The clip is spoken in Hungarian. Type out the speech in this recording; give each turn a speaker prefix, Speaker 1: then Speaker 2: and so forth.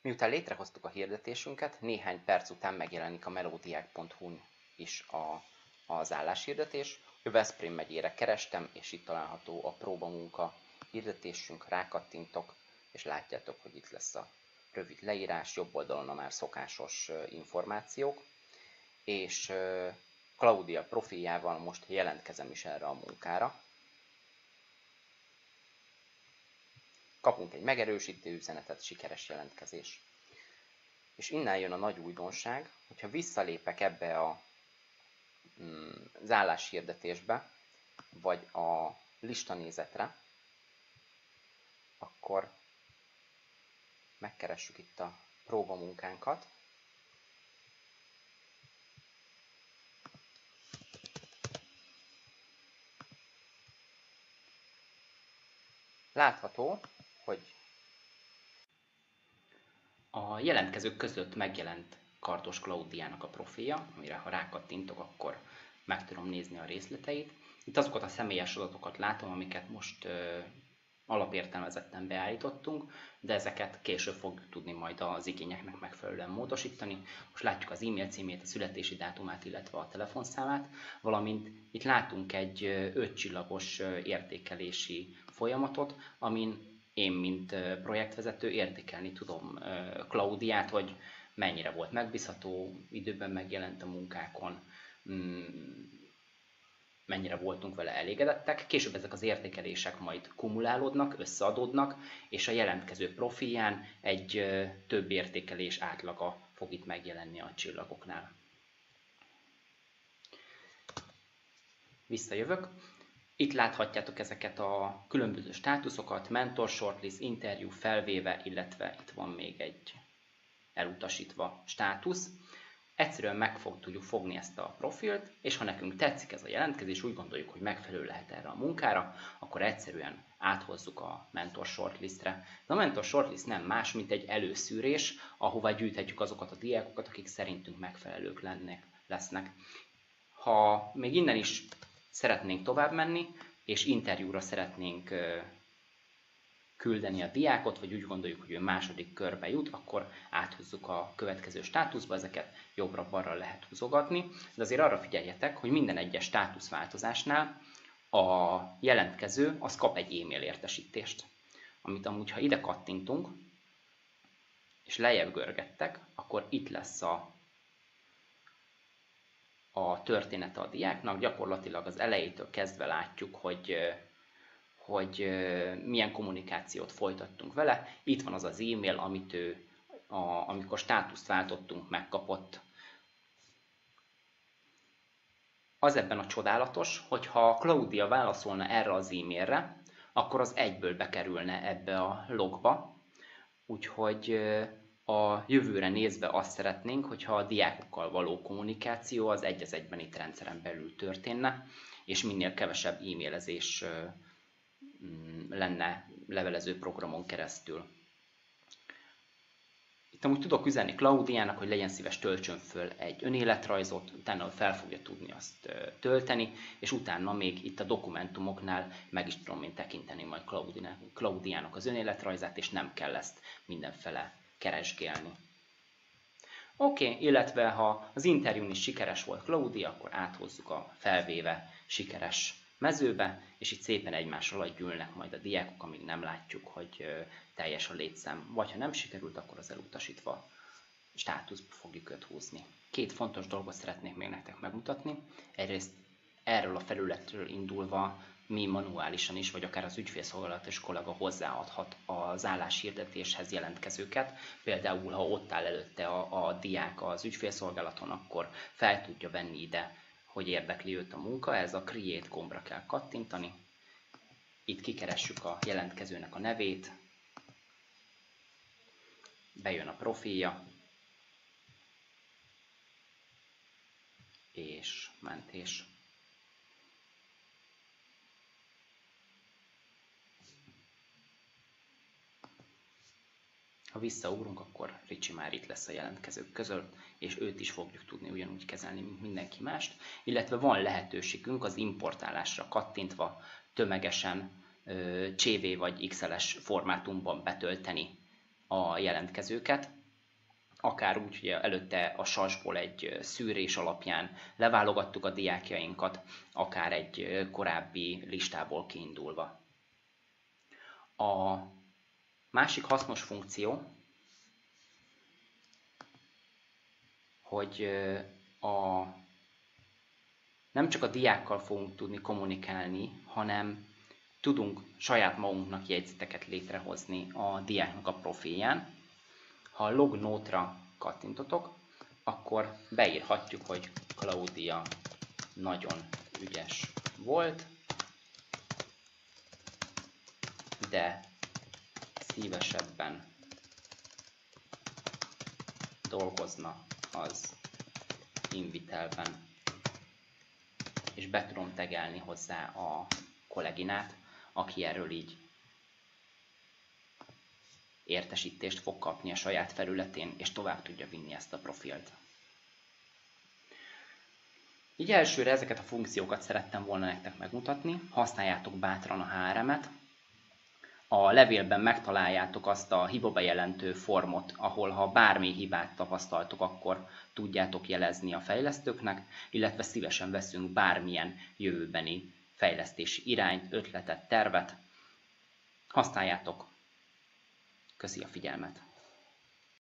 Speaker 1: Miután létrehoztuk a hirdetésünket, néhány perc után megjelenik a melodiák.hu-n is az álláshirdetés. A Veszprém megyére kerestem, és itt található a próbamunka hirdetésünk, rákattintok, és látjátok, hogy itt lesz a rövid leírás, jobb oldalon a már szokásos információk, és Claudia profiljával most jelentkezem is erre a munkára. Kapunk egy megerősítő üzenetet, sikeres jelentkezés. És innen jön a nagy újdonság, hogyha visszalépek ebbe az álláshirdetésbe, vagy a listanézetre, akkor megkeressük itt a próbamunkánkat. Látható, hogy a jelentkezők között megjelent Kardos Klaudiának a profilja, amire ha rákattintok, akkor meg tudom nézni a részleteit. Itt azokat a személyes adatokat látom, amiket most alapértelmezetten beállítottunk, de ezeket később fogjuk tudni majd az igényeknek megfelelően módosítani. Most látjuk az e-mail címét, a születési dátumát, illetve a telefonszámát, valamint itt látunk egy 5 csillagos értékelési folyamatot, amin én, mint projektvezető értékelni tudom Klaudiát, hogy mennyire volt megbízható, időben megjelent a munkákon, mennyire voltunk vele elégedettek. Később ezek az értékelések majd kumulálódnak, összeadódnak, és a jelentkező profilján egy több értékelés átlaga fog itt megjelenni a csillagoknál. Visszajövök. Itt láthatjátok ezeket a különböző státuszokat, mentor, shortlist, interjú, felvéve, illetve itt van még egy elutasítva státusz. Egyszerűen meg tudjuk fogni ezt a profilt, és ha nekünk tetszik ez a jelentkezés, úgy gondoljuk, hogy megfelelő lehet erre a munkára, akkor egyszerűen áthozzuk a mentor shortlistre. De a mentor shortlist nem más, mint egy előszűrés, ahová gyűjthetjük azokat a diákokat, akik szerintünk megfelelők lesznek. Ha még innen is szeretnénk tovább menni, és interjúra szeretnénk küldeni a diákot, vagy úgy gondoljuk, hogy ő második körbe jut, akkor áthozzuk a következő státuszba, ezeket jobbra-balra lehet húzogatni, de azért arra figyeljetek, hogy minden egyes státuszváltozásnál a jelentkező az kap egy e-mail értesítést, amit amúgy, ha ide kattintunk, és lejjebb görgettek, akkor itt lesz a története a diáknak, gyakorlatilag az elejétől kezdve látjuk, hogy milyen kommunikációt folytattunk vele. Itt van az az e-mail, amit ő, amikor státuszt váltottunk, megkapott. Az ebben a csodálatos, hogyha Claudia válaszolna erre az e-mailre, akkor az egyből bekerülne ebbe a logba. Úgyhogy a jövőre nézve azt szeretnénk, hogyha a diákokkal való kommunikáció az egy az egyben itt rendszeren belül történne, és minél kevesebb e-mailezés lenne levelező programon keresztül. Itt amúgy tudok üzenni Klaudiának, hogy legyen szíves, töltsön föl egy önéletrajzot, utána fel fogja tudni azt tölteni, és utána még itt a dokumentumoknál meg is tudom én tekinteni majd Klaudiának az önéletrajzát, és nem kell ezt mindenfele keresgélni. Oké, illetve ha az interjún is sikeres volt Claudia, akkor áthozzuk a felvéve sikeres mezőbe, és itt szépen egymás alatt gyűlnek majd a diákok, amíg nem látjuk, hogy teljes a létszám. Vagy ha nem sikerült, akkor az elutasítva státuszba fogjuk őt húzni. Két fontos dolgot szeretnék még nektek megmutatni. Egyrészt erről a felületről indulva mi manuálisan is, vagy akár az ügyfélszolgálatos kollega hozzáadhat az álláshirdetéshez jelentkezőket. Például, ha ott áll előtte a diák az ügyfélszolgálaton, akkor fel tudja venni ide, hogy érdekli őt a munka. Ez a Create gombra kell kattintani. Itt kikeressük a jelentkezőnek a nevét, bejön a profilja, és mentés. Ha visszaugrunk, akkor Ricsi már itt lesz a jelentkezők között, és őt is fogjuk tudni ugyanúgy kezelni, mint mindenki mást. Illetve van lehetőségünk az importálásra kattintva tömegesen CV vagy XLS formátumban betölteni a jelentkezőket, akár úgy, hogy előtte a SAS-ból egy szűrés alapján leválogattuk a diákjainkat, akár egy korábbi listából kiindulva. A másik hasznos funkció, hogy nem csak a diákkal fogunk tudni kommunikálni, hanem tudunk saját magunknak jegyzeteket létrehozni a diáknak a profilján. Ha a log note-ra kattintotok, akkor beírhatjuk, hogy Claudia nagyon ügyes volt, de szívesebben dolgozna az Invitelben, és be tudom tegelni hozzá a kolléginát, aki erről így értesítést fog kapni a saját felületén, és tovább tudja vinni ezt a profilt. Így elsőre ezeket a funkciókat szerettem volna nektek megmutatni. Használjátok bátran a HRM-et. A levélben megtaláljátok azt a hibabejelentő formot, ahol ha bármi hibát tapasztaltok, akkor tudjátok jelezni a fejlesztőknek, illetve szívesen veszünk bármilyen jövőbeni fejlesztési irányt, ötletet, tervet. Használjátok! Köszi a figyelmet!